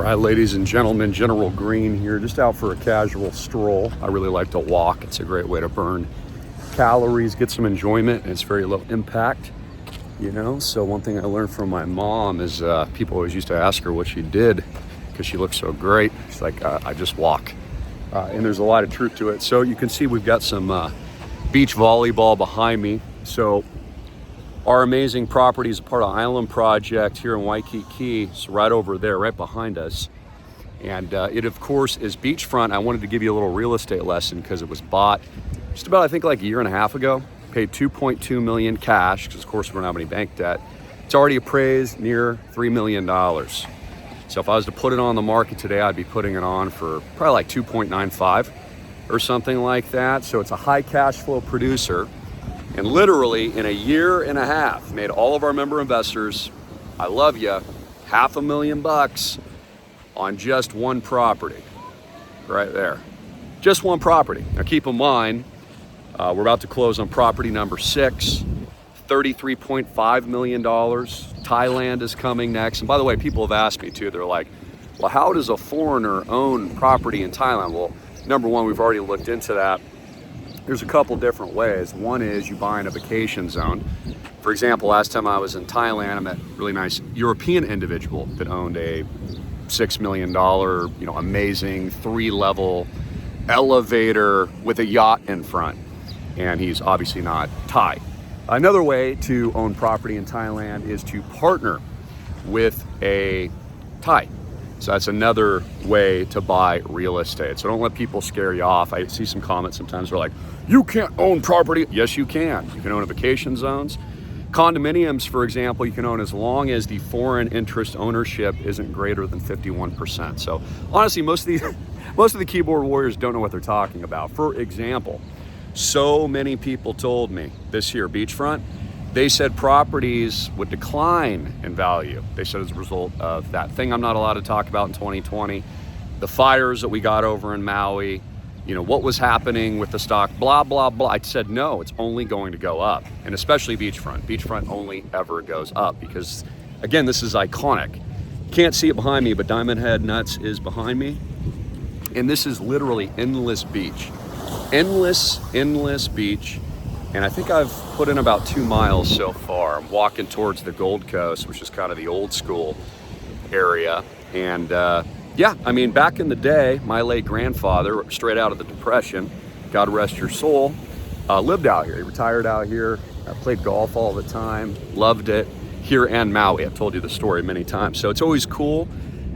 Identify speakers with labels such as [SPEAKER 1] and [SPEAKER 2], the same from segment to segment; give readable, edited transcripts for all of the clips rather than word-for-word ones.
[SPEAKER 1] right, ladies and gentlemen, General Greene here, just out for a casual stroll. I really like to walk. It's a great way to burn calories, get some enjoyment, and it's very low impact, you know? So one thing I learned from my mom is people always used to ask her what she did because she looked so great. She's like, I just walk. And there's a lot of truth to it. So you can see we've got some beach volleyball behind me. So our amazing property is a part of Island Project here in Waikiki. It's right over there, right behind us. And it, of course, is beachfront. I wanted to give you a little real estate lesson because it was bought just about, I think, like a year and a half ago. Paid $2.2 million cash because, of course, we don't have any bank debt. It's already appraised near $3 million. So if I was to put it on the market today, I'd be putting it on for probably like 2.95 or something like that. So it's a high cash flow producer. And literally in a year and a half, made all of our member investors, I love you, $500,000 on just one property, right there. Just one property. Now keep in mind, we're about to close on property number 6, $33.5 million. Thailand is coming next. And by the way, people have asked me too, they're like, well, how does a foreigner own property in Thailand? Well, number one, we've already looked into that. There's a couple different ways. One is you buy in a vacation zone. For example, last time I was in Thailand, I met a really nice European individual that owned a $6 million, amazing 3-level elevator with a yacht in front. And he's obviously not Thai. Another way to own property in Thailand is to partner with a Thai. So that's another way to buy real estate. So don't let people scare you off. I see some comments sometimes they're like, you can't own property. Yes, you can. You can own vacation zones. Condominiums, for example, you can own as long as the foreign interest ownership isn't greater than 51%. So honestly, most of the keyboard warriors don't know what they're talking about. For example, so many people told me this year, beachfront, they said properties would decline in value. They said as a result of that thing I'm not allowed to talk about in 2020, the fires that we got over in Maui, what was happening with the stock, blah, blah, blah. I said, no, it's only going to go up. And especially beachfront. Beachfront only ever goes up because, again, this is iconic. Can't see it behind me, but Diamond Head Nuts is behind me. And this is literally endless beach. Endless beach. And I think I've put in about 2 miles so far. I'm walking towards the Gold Coast, which is kind of the old school area. And back in the day, my late grandfather, straight out of the Depression, God rest your soul, lived out here. He retired out here, played golf all the time, loved it, here and Maui. I've told you the story many times. So it's always cool,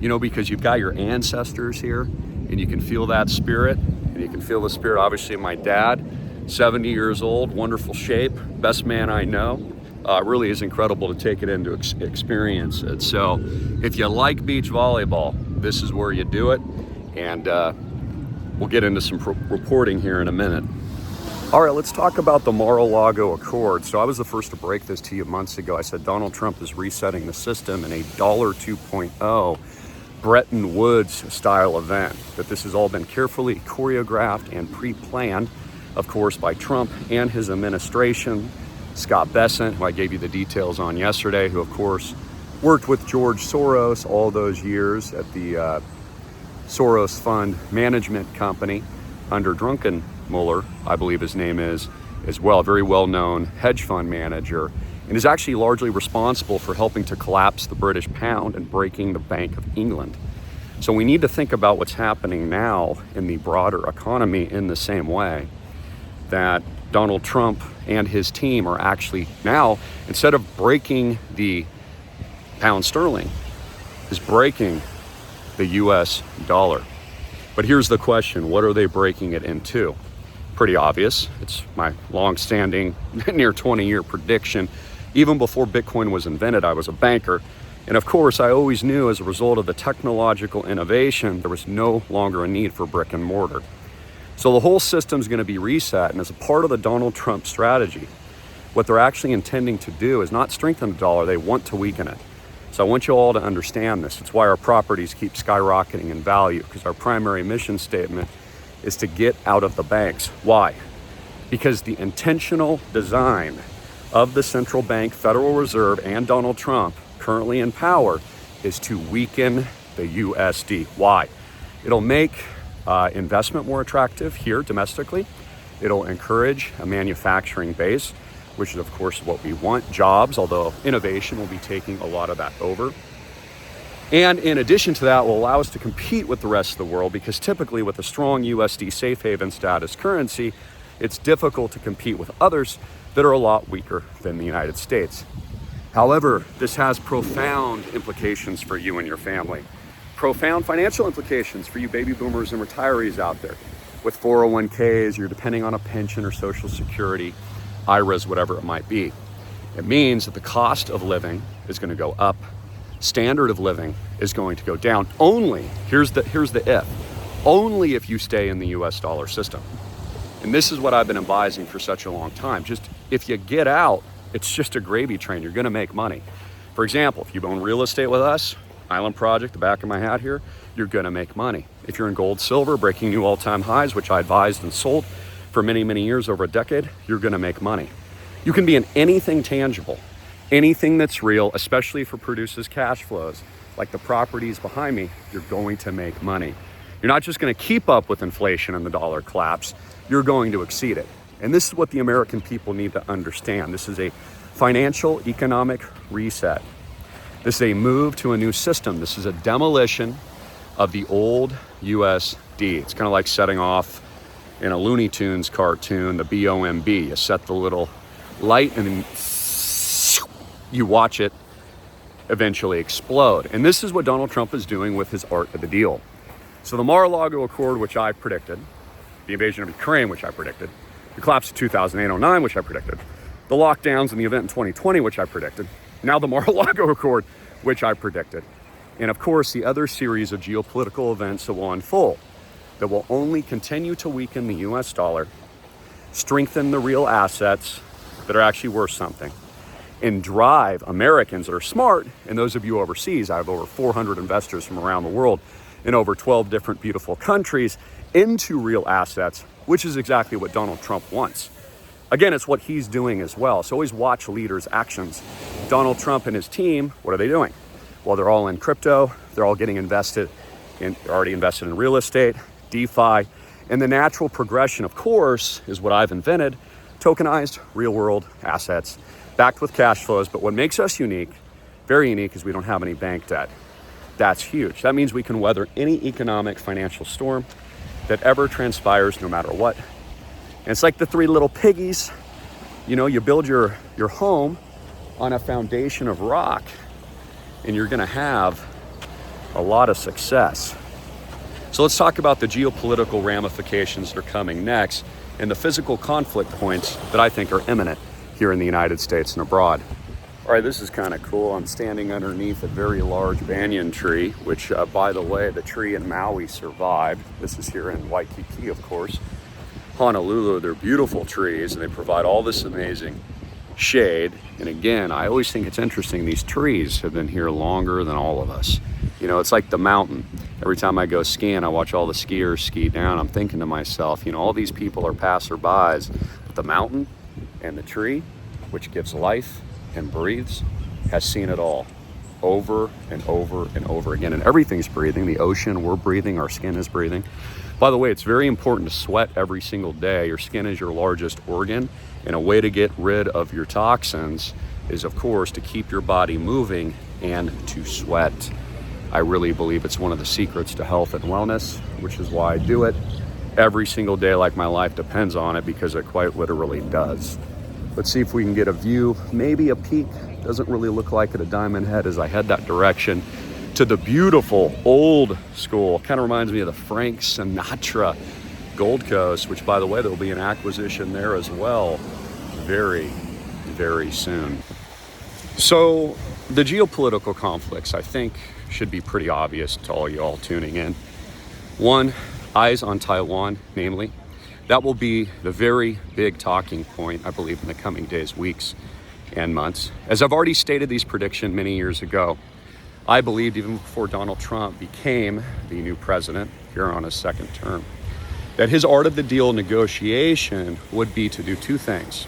[SPEAKER 1] because you've got your ancestors here and you can feel that spirit. And you can feel the spirit, obviously, of my dad. 70 years old, wonderful shape, best man I know. Really is incredible to take it in to experience it. So if you like beach volleyball, this is where you do it. And we'll get into some reporting here in a minute. All right, let's talk about the Maralago Accord. So I was the first to break this to you months ago. I said Donald Trump is resetting the system in a $1 2.0 Bretton Woods style event. That this has all been carefully choreographed and pre-planned, of course, by Trump and his administration. Scott Bessent, who I gave you the details on yesterday, who, of course, worked with George Soros all those years at the Soros Fund Management Company under Druckenmiller, I believe his name is, as well. A very well-known hedge fund manager, and is actually largely responsible for helping to collapse the British pound and breaking the Bank of England. So we need to think about what's happening now in the broader economy in the same way that Donald Trump and his team are actually now, instead of breaking the pound sterling, is breaking the US dollar. But here's the question, what are they breaking it into? Pretty obvious. It's my long-standing, near 20-year prediction. Even before Bitcoin was invented, I was a banker. And of course, I always knew as a result of the technological innovation, there was no longer a need for brick and mortar. So the whole system's going to be reset, and as a part of the Donald Trump strategy, what they're actually intending to do is not strengthen the dollar, they want to weaken it. So I want you all to understand this. It's why our properties keep skyrocketing in value, because our primary mission statement is to get out of the banks. Why? Because the intentional design of the central bank, Federal Reserve, and Donald Trump, currently in power, is to weaken the USD. Why? It'll make investment more attractive here domestically. It'll encourage a manufacturing base, which is of course what we want, jobs, although innovation will be taking a lot of that over. And in addition to that, will allow us to compete with the rest of the world, because typically with a strong USD safe haven status currency, it's difficult to compete with others that are a lot weaker than the United States. However, this has profound implications for you and your family. Profound financial implications for you baby boomers and retirees out there. With 401ks, you're depending on a pension or Social Security, IRAs, whatever it might be. It means that the cost of living is going to go up. Standard of living is going to go down. Only, here's the if, only if you stay in the US dollar system. And this is what I've been advising for such a long time. Just if you get out, it's just a gravy train. You're going to make money. For example, if you own real estate with us, Island Project, the back of my hat here, you're going to make money. If you're in gold, silver, breaking new all-time highs, which I advised and sold for many, many years, over a decade, you're going to make money. You can be in anything tangible, anything that's real, especially if it produces cash flows, like the properties behind me, you're going to make money. You're not just going to keep up with inflation and the dollar collapse, you're going to exceed it. And this is what the American people need to understand. This is a financial economic reset. This is a move to a new system. This is a demolition of the old USD. It's kind of like setting off in a Looney Tunes cartoon, the BOMB. You set the little light and then you watch it eventually explode. And this is what Donald Trump is doing with his art of the deal. So the Maralago Accord, which I predicted, the invasion of Ukraine, which I predicted, the collapse of 2008-09, which I predicted, the lockdowns and the event in 2020, which I predicted, now the Maralago Accord, which I predicted, and of course the other series of geopolitical events that will unfold, that will only continue to weaken the US dollar, strengthen the real assets that are actually worth something, and drive Americans that are smart, and those of you overseas, I have over 400 investors from around the world in over 12 different beautiful countries, into real assets, which is exactly what Donald Trump wants. Again, it's what he's doing as well. So always watch leaders' actions. Donald Trump and his team, what are they doing? Well, they're all in crypto. They're all getting invested in, already invested in real estate, DeFi. And the natural progression, of course, is what I've invented, tokenized real world assets backed with cash flows. But what makes us unique, very unique, is we don't have any bank debt. That's huge. That means we can weather any economic financial storm that ever transpires, no matter what. And it's like the three little piggies. You know, you build your home on a foundation of rock, and you're gonna have a lot of success. So let's talk about the geopolitical ramifications that are coming next and the physical conflict points that I think are imminent here in the United States and abroad. All right, this is kind of cool. I'm standing underneath a very large banyan tree, which, by the way, the tree in Maui survived. This is here in Waikiki, of course. Honolulu, they're beautiful trees, and they provide all this amazing shade. And again, I always think it's interesting, these trees have been here longer than all of us. You know, it's like the mountain. Every time I go skiing, I watch all the skiers ski down. I'm thinking to myself, you know, all these people are passerbys, but the mountain and the tree, which gives life and breathes, has seen it all over and over and over again. And everything's breathing. The ocean, we're breathing, our skin is breathing. By the way, it's very important to sweat every single day. Your skin is your largest organ, and a way to get rid of your toxins is, of course, to keep your body moving and to sweat. I really believe it's one of the secrets to health and wellness, which is why I do it every single day, like my life depends on it, because it quite literally does. Let's see if we can get a view, maybe a peek. Doesn't really look like it, a diamond head, as I head that direction to the beautiful old school. Kind of reminds me of the Frank Sinatra Gold Coast, which, by the way, there'll be an acquisition there as well very, very soon. So the geopolitical conflicts, I think, should be pretty obvious to all y'all tuning in. One, eyes on Taiwan, namely. That will be the very big talking point, I believe, in the coming days, weeks, and months. As I've already stated these predictions many years ago, I believed even before Donald Trump became the new president here on his second term, that his art of the deal negotiation would be to do two things.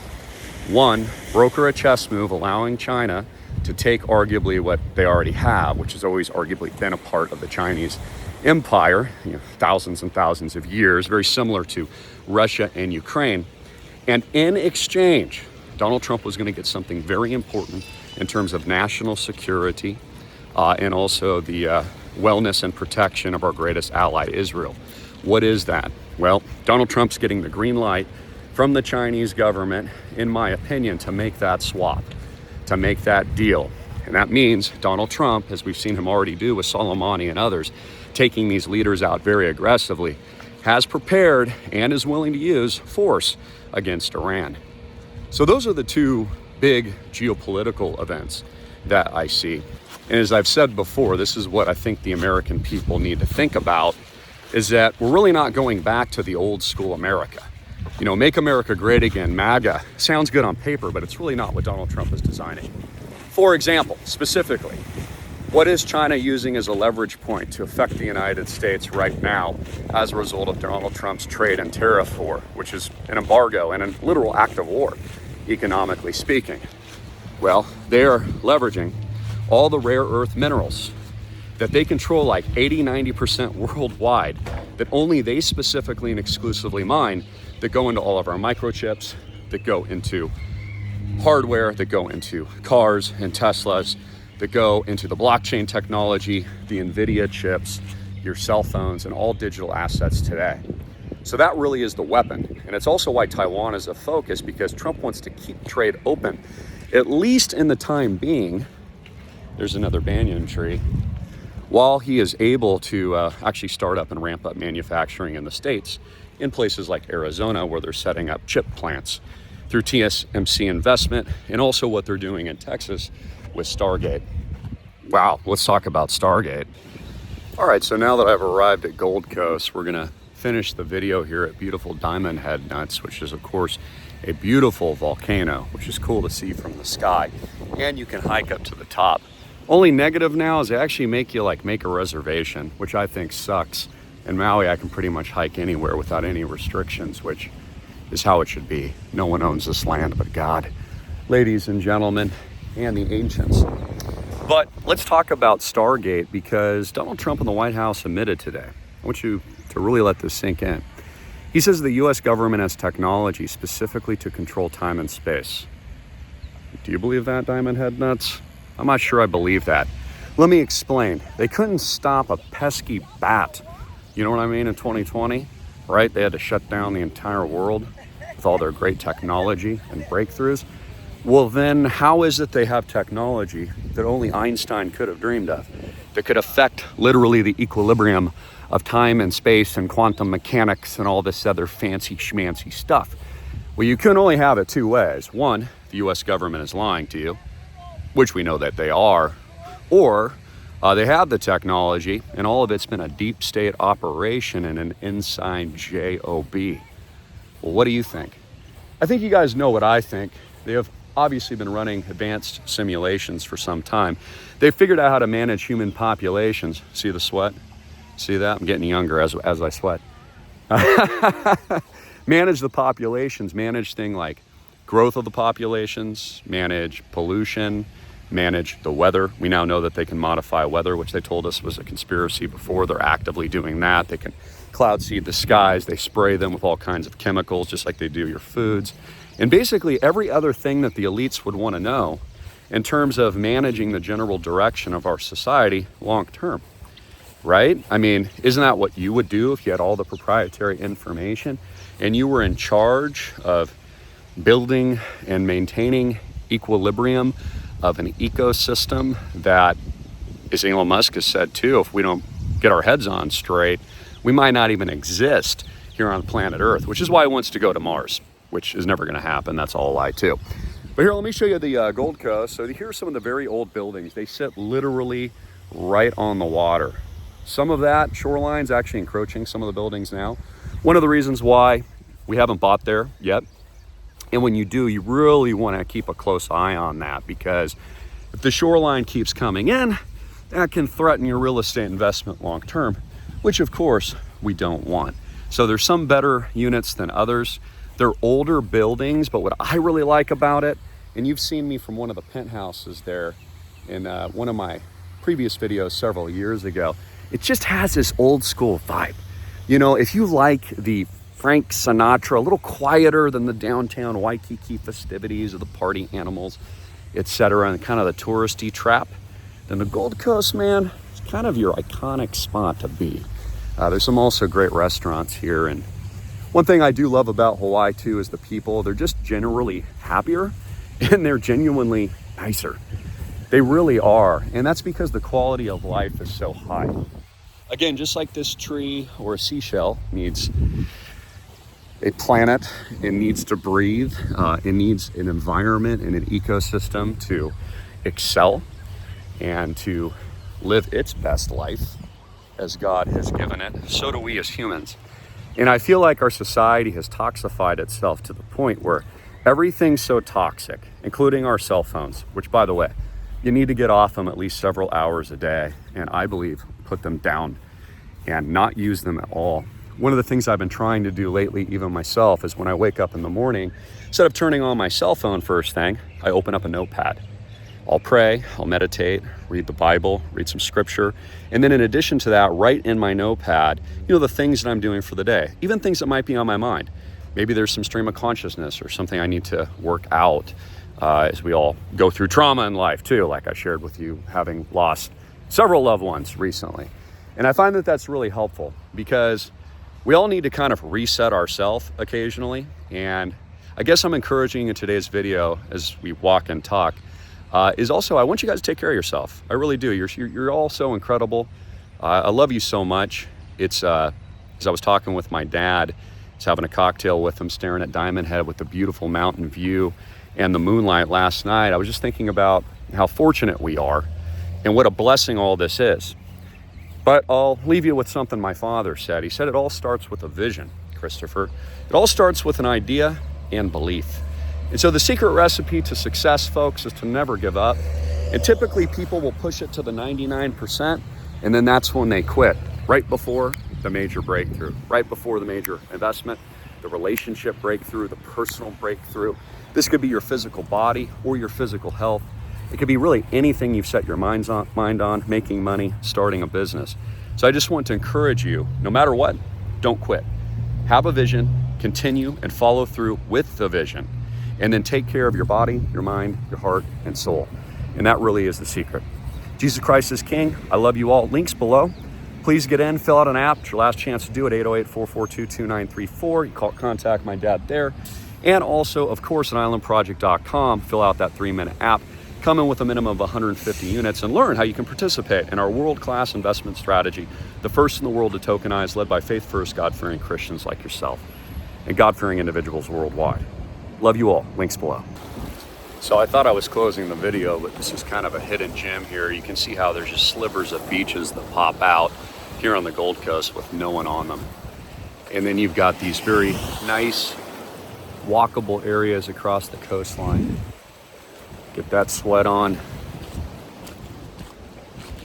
[SPEAKER 1] One, broker a chess move allowing China to take arguably what they already have, which has always arguably been a part of the Chinese empire, thousands and thousands of years, very similar to Russia and Ukraine. And in exchange, Donald Trump was going to get something very important in terms of national security and also the wellness and protection of our greatest ally, Israel. What is that? Well, Donald Trump's getting the green light from the Chinese government, in my opinion, to make that swap, to make that deal. And that means Donald Trump, as we've seen him already do with Soleimani and others, taking these leaders out very aggressively, has prepared and is willing to use force against Iran. So those are the two big geopolitical events that I see. And as I've said before, this is what I think the American people need to think about, is that we're really not going back to the old school America. Make America great again, MAGA, sounds good on paper, but it's really not what Donald Trump is designing. For example, specifically, what is China using as a leverage point to affect the United States right now as a result of Donald Trump's trade and tariff war, which is an embargo and a literal act of war, economically speaking? Well, they're leveraging all the rare earth minerals that they control like 80-90% worldwide, that only they specifically and exclusively mine, that go into all of our microchips, that go into hardware, that go into cars and Teslas, that go into the blockchain technology, the NVIDIA chips, your cell phones, and all digital assets today. So that really is the weapon. And it's also why Taiwan is a focus, because Trump wants to keep trade open, at least in the time being. There's another banyan tree. While he is able to actually start up and ramp up manufacturing in the States, in places like Arizona, where they're setting up chip plants through TSMC investment, and also what they're doing in Texas with Stargate. Wow, let's talk about Stargate. All right, so now that I've arrived at Gold Coast, we're gonna finish the video here at beautiful Diamond Head Nuts, which is of course a beautiful volcano, which is cool to see from the sky. And you can hike up to the top. Only negative now is they actually make you make a reservation, which I think sucks. In Maui, I can pretty much hike anywhere without any restrictions, which is how it should be. No one owns this land but God, ladies and gentlemen, and the ancients. But let's talk about Stargate, because Donald Trump in the White House admitted today. I want you to really let this sink in. He says the US government has technology specifically to control time and space. Do you believe that, Diamond Head Nuts? I'm not sure I believe that. Let me explain. They couldn't stop a pesky bat, you know what I mean, in 2020, right? They had to shut down the entire world with all their great technology and breakthroughs. Well, then how is it they have technology that only Einstein could have dreamed of, that could affect literally the equilibrium of time and space and quantum mechanics and all this other fancy schmancy stuff? Well, you can only have it two ways. One, the US government is lying to you, which we know that they are, or they have the technology and all of it's been a deep state operation and an inside job. Well, what do you think? I think you guys know what I think. They have obviously been running advanced simulations for some time. They've figured out how to manage human populations. See the sweat? See that? I'm getting younger as I sweat. Manage the populations, manage things like growth of the populations, manage pollution, manage the weather. We now know that they can modify weather, which they told us was a conspiracy before. They're actively doing that. They can cloud seed the skies. They spray them with all kinds of chemicals, just like they do your foods. And basically every other thing that the elites would want to know in terms of managing the general direction of our society long term, right? I mean, isn't that what you would do if you had all the proprietary information and you were in charge of building and maintaining equilibrium of an ecosystem that, as Elon Musk has said too, if we don't get our heads on straight, we might not even exist here on planet Earth, which is why he wants to go to Mars, which is never going to happen. That's all a lie too. But here, let me show you the Gold Coast. So here are some of the very old buildings. They sit literally right on the water. Some of that shoreline's actually encroaching some of the buildings now. One of the reasons why we haven't bought there yet. And when you do, you really want to keep a close eye on that, because if the shoreline keeps coming in, that can threaten your real estate investment long term, which of course we don't want. So there's some better units than others. They're older buildings, but what I really like about it, and you've seen me from one of the penthouses there, in one of my previous videos several years ago. It just has this old school vibe. You know, if you like the Frank Sinatra, a little quieter than the downtown Waikiki festivities or the party animals, etc., and kind of the touristy trap, then the Gold Coast, man, it's kind of your iconic spot to be. There's some also great restaurants here, and one thing I do love about Hawaii too is the people. They're just generally happier and they're genuinely nicer. They really are, and that's because the quality of life is so high. Again, just like this tree or a seashell needs a planet, it needs to breathe, it needs an environment and an ecosystem to excel and to live its best life as God has given it, so do we as humans. And I feel like our society has toxified itself to the point where everything's so toxic, including our cell phones, which, by the way, you need to get off them at least several hours a day, and I believe put them down and not use them at all. One of the things I've been trying to do lately, even myself, is when I wake up in the morning, instead of turning on my cell phone first thing, I open up a notepad. I'll pray, I'll meditate, read the Bible, read some scripture, and then in addition to that, write in my notepad, you know, the things that I'm doing for the day, even things that might be on my mind. Maybe there's some stream of consciousness or something I need to work out as we all go through trauma in life too, like I shared with you, having lost several loved ones recently. And I find that that's really helpful because we all need to kind of reset ourselves occasionally. And I guess I'm encouraging in today's video as we walk and talk is also, I want you guys to take care of yourself. I really do. You're all so incredible. I love you so much. It's, as I was talking with my dad, I was having a cocktail with him, staring at Diamond Head with the beautiful mountain view and the moonlight last night. I was just thinking about how fortunate we are and what a blessing all this is. But I'll leave you with something my father said. He said it all starts with a vision, Christopher. It all starts with an idea and belief. And so the secret recipe to success, folks, is to never give up. And typically people will push it to the 99%, and then that's when they quit, right before the major breakthrough, right before the major investment, the relationship breakthrough, the personal breakthrough. This could be your physical body or your physical health. It could be really anything you've set your mind on, making money, starting a business. So I just want to encourage you, no matter what, don't quit. Have a vision, continue and follow through with the vision, and then take care of your body, your mind, your heart, and soul. And that really is the secret. Jesus Christ is King. I love you all. Links below. Please get in, fill out an app. It's your last chance to do it, 808-442-2934. You contact my dad there. And also, of course, at islandproject.com, fill out that 3-minute app. Come in with a minimum of 150 units and learn how you can participate in our world-class investment strategy, the first in the world to tokenize, led by faith-first, God-fearing Christians like yourself and God-fearing individuals worldwide. Love you all. Links below. So I thought I was closing the video, but this is kind of a hidden gem here. You can see how there's just slivers of beaches that pop out here on the Gold Coast with no one on them. And then you've got these very nice walkable areas across the coastline. Get that sweat on,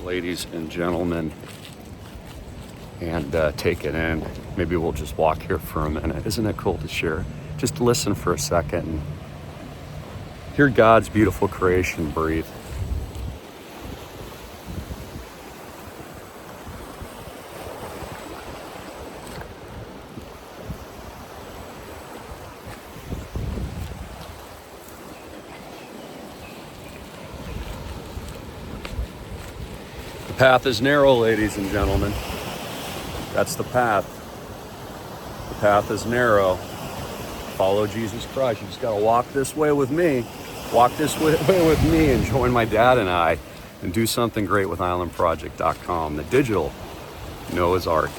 [SPEAKER 1] ladies and gentlemen, and take it in. Maybe we'll just walk here for a minute. Isn't it cool to share? Just listen for a second and hear God's beautiful creation breathe. The path is narrow, ladies and gentlemen. That's the path. The path is narrow. Follow Jesus Christ. You just got to walk this way with me. Walk this way with me and join my dad and I and do something great with islandproject.com, the digital Noah's Ark.